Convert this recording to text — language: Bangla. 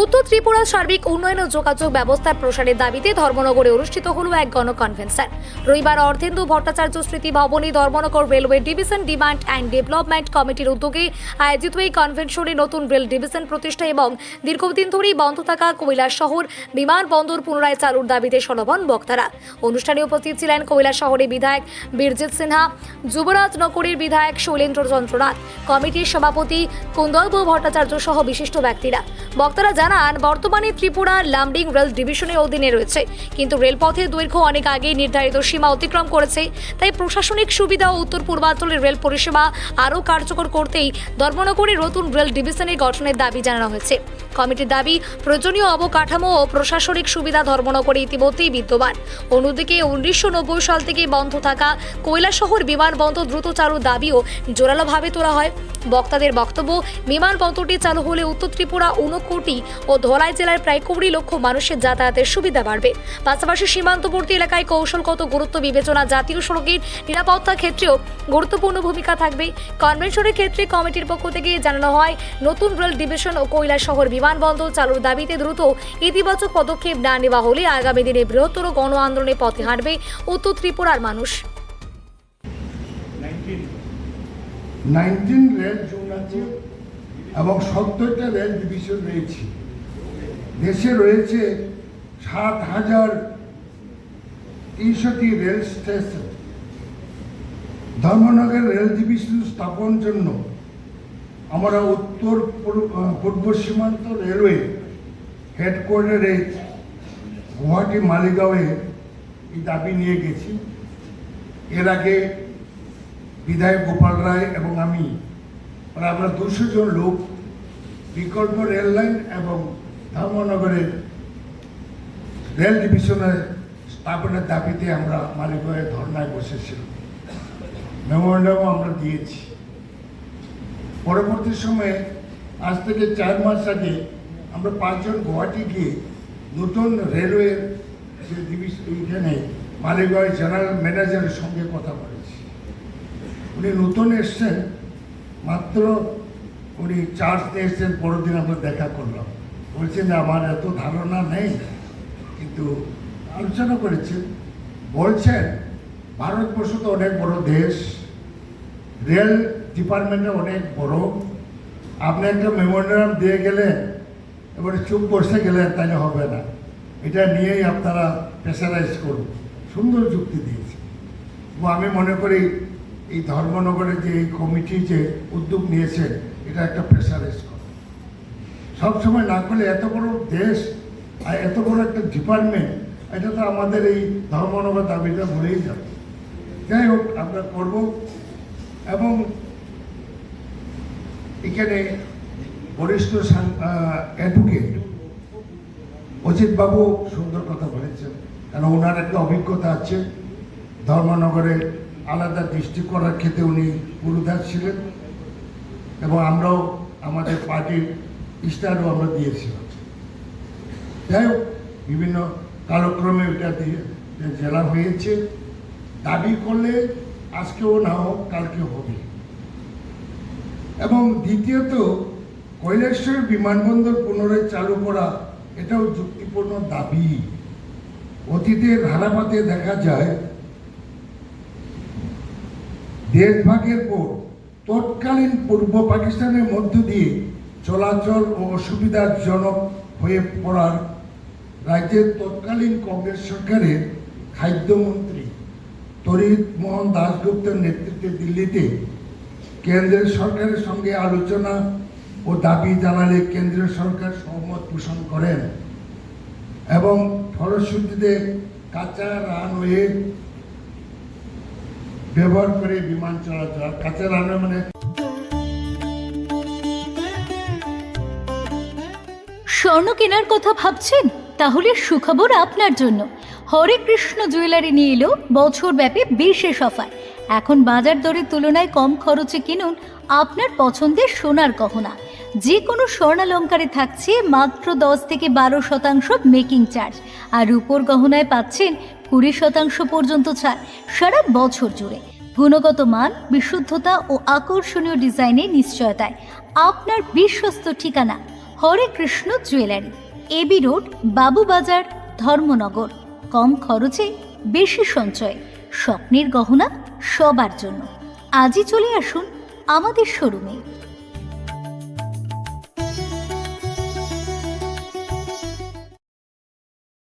উত্তর ত্রিপুরার সার্বিক উন্নয়ন ও যোগাযোগ ব্যবস্থার প্রসারের দাবিতে ধর্মনগরে অনুষ্ঠিত হলো এক গণকনভেনশন। রবিবার অর্ধেন্দু ভট্টাচার্য স্মৃতি ভবনে Dharmanagar railway division demand and development কমিটির উদ্যোগে আয়োজিত এই কনভেনশনে নতুন রেল ডিভিশন প্রতিষ্ঠা এবং দীর্ঘদিন ধরেই বন্ধ থাকা কৈলাসহর বিমানবন্দর পুনরায় চালুর দাবিতে সমাবেশ বক্তারা। অনুষ্ঠানে উপস্থিত ছিলেন কৈলাসহরের বিধায়ক বীরজিৎ সিনহা, যুবরাজনগরের বিধায়ক শৈলেন্দ্র চন্দ্রনাথ, কমিটির সভাপতি কুন্দলবাবু ভট্টাচার্য সহ বিশিষ্ট ব্যক্তিরা। বক্তারা জানান, বর্তমানে ত্রিপুরা লামডিং রেল ডিভিশনের অধীনে রয়েছে, কিন্তু রেলপথের দৈর্ঘ্য অনেক আগেই নির্ধারিত সীমা অতিক্রম করেছে। তাই প্রশাসনিক সুবিধা ও উত্তর পূর্বাঞ্চলের রেল পরিষেবা আরও কার্যকর করতেই ধর্মনগরে নতুন রেল ডিভিশনের গঠনের দাবি জানানো হয়েছে। কমিটির দাবি, প্রয়োজনীয় অবকাঠামো ও প্রশাসনিক সুবিধা ধর্মনগরে ইতিমধ্যেই বিদ্যমান। অন্যদিকে 1990 সাল থেকে বন্ধ থাকা কৈলাসহর বিমানবন্দর দ্রুত চালুর দাবিও জোরালোভাবে তোলা হয়। বক্তাদের বক্তব্য, বিমানবন্দরটি চালু হলে উত্তর ত্রিপুরা, ঊনকোটি ও ধলাই জেলার প্রায় 20 লক্ষ মানুষের যাতায়াতের সুবিধা বাড়বে। পাশাপাশি সীমান্তবর্তী এলাকায় কৌশলগত গুরুত্ব বিবেচনা জাতীয় সড়কের নিরাপত্তার ক্ষেত্রেও গুরুত্বপূর্ণ ভূমিকা থাকবে। কনভেনশনের ক্ষেত্রে কমিটির পক্ষ থেকে জানানো হয়, নতুন রেল ডিভিশন ও কৈলাসহর বিমানবন্দর চালুর দাবিতে দ্রুত ইতিবাচক পদক্ষেপ না নেওয়া হলে আগামী দিনে বৃহত্তর গণ আন্দোলনের পথে হাঁটবে উত্তর ত্রিপুরার মানুষ। 19 রেল জোন আছে এবং 70টা রেল ডিভিশন রয়েছে। দেশে রয়েছে 7,300টি rail station. Dharmanagar rail division স্থাপন জন্য আমরা উত্তর পূর্ব সীমান্ত রেলওয়ে হেডকোয়ার্টারে গুয়াহাটি মালিগাঁওয়ে এই দাবি নিয়ে গেছি। এর আগে বিধায়ক গোপাল রায় এবং আমি আমরা 200 জন লোক বিকল্প রেল লাইন এবং ধর্মনগরের রেল ডিভিশনের স্থাপনের দাবিতে আমরা মালিগাঁওয়ে ধর্নায় বসেছিলাম। মেমোরেন্ডামও আমরা দিয়েছি। পরবর্তী সময়ে আজ থেকে 4 মাস আগে আমরা 5 জন গুয়াহাটি গিয়ে নতুন রেলওয়ের যে ডিভিশন এইখানে মালিগাঁওয়ের জেনারেল ম্যানেজারের সঙ্গে কথা বলেছি। উনি নতুন এসছেন, মাত্র উনি চার্জ নিয়েছেন। পরের দিন আমরা দেখা করলাম, বলছেন যে আমার এত ধারণা নেই, কিন্তু আলোচনা করেছেন। বলছেন ভারতবর্ষ তো অনেক বড় দেশ, রেল ডিপার্টমেন্টে অনেক বড়। আপনি একটা মেমোরেন্ডাম দিয়ে গেলেন, এবারে চুপ বসে গেলেন, তাহলে হবে না। এটা নিয়েই আপনারা প্রেসারাইজ করুন। সুন্দর যুক্তি দিয়েছে। এবং আমি মনে করি এই ধর্মনগরে যে এই কমিটি যে উদ্যোগ নিয়েছে, এটা একটা প্রেসারাইজ করে। সবসময় না করলে এত বড় দেশ আর এত বড় একটা ডিপার্টমেন্ট, এটা তো আমাদের এই ধর্মনগর দাবিটা ভুলেই যাবে। যাই হোক, আমরা করব। এবং এখানে বরিষ্ঠ অ্যাডভোকেট অজিত বাবু সুন্দর কথা বলেছেন, কারণ ওনার একটা অভিজ্ঞতা আছে। ধর্মনগরে আলাদা ডিস্ট্রিক্ট করার ক্ষেত্রে উনি পুরুধার ছিলেন, এবং আমরাও আমাদের পার্টির ইস্টারও আমরা দিয়েছিলাম। যাই হোক, বিভিন্ন কালক্রমে ওটা দিয়ে জেলা হয়েছে। দাবি করলে আজকেও না হোক, কালকেও হবে। এবং দ্বিতীয়ত, কৈলাসহর বিমানবন্দর পুনরায় চালু করা, এটাও যুক্তিপূর্ণ দাবি। অতীতের ধারাপাতে দেখা যায়, দেশভাগের পর তৎকালীন পূর্ব পাকিস্তানের মধ্য দিয়ে চলাচল ও অসুবিধাজনক হয়ে পড়ার রাজ্যের তৎকালীন কংগ্রেস সরকারের খাদ্যমন্ত্রী তরিত মোহন দাশগুপ্তের নেতৃত্বে দিল্লিতে কেন্দ্রের সরকারের সঙ্গে আলোচনা ও দাবি জানালে কেন্দ্রীয় সরকার সহমত পোষণ করেন, এবং ফলশ্রুতিতে কাঁচা রানওয়ে ব্যবহার করে বিমান চলাচল। কাঁচা রানওয়ে মানে স্বর্ণ কেনার কথা ভাবছেন? তাহলে সুখবর আপনার জন্য। হরে কৃষ্ণ জুয়েলারি নিয়ে এলো বছরব্যাপী বিশেষ অফার। এখন বাজার দরের তুলনায় কম খরচে কিনুন আপনার পছন্দের সোনার গহনা। যে কোনো স্বর্ণালঙ্কারে থাকছে মাত্র 10 থেকে 12% মেকিং চার্জ, আর রূপোর গহনায় পাচ্ছেন 20% পর্যন্ত ছাড় সারা বছর জুড়ে। গুণগত মান, বিশুদ্ধতা ও আকর্ষণীয় ডিজাইনের নিশ্চয়তায় আপনার বিশ্বস্ত ঠিকানা Hare Krishna jewellery, AB road, Babubazar, Dharmanagar. কম খরচে বেশি সঞ্চয়, স্বপ্নের গহনা সবার জন্য। আজই চলে আসুন আমাদের শোরুমে।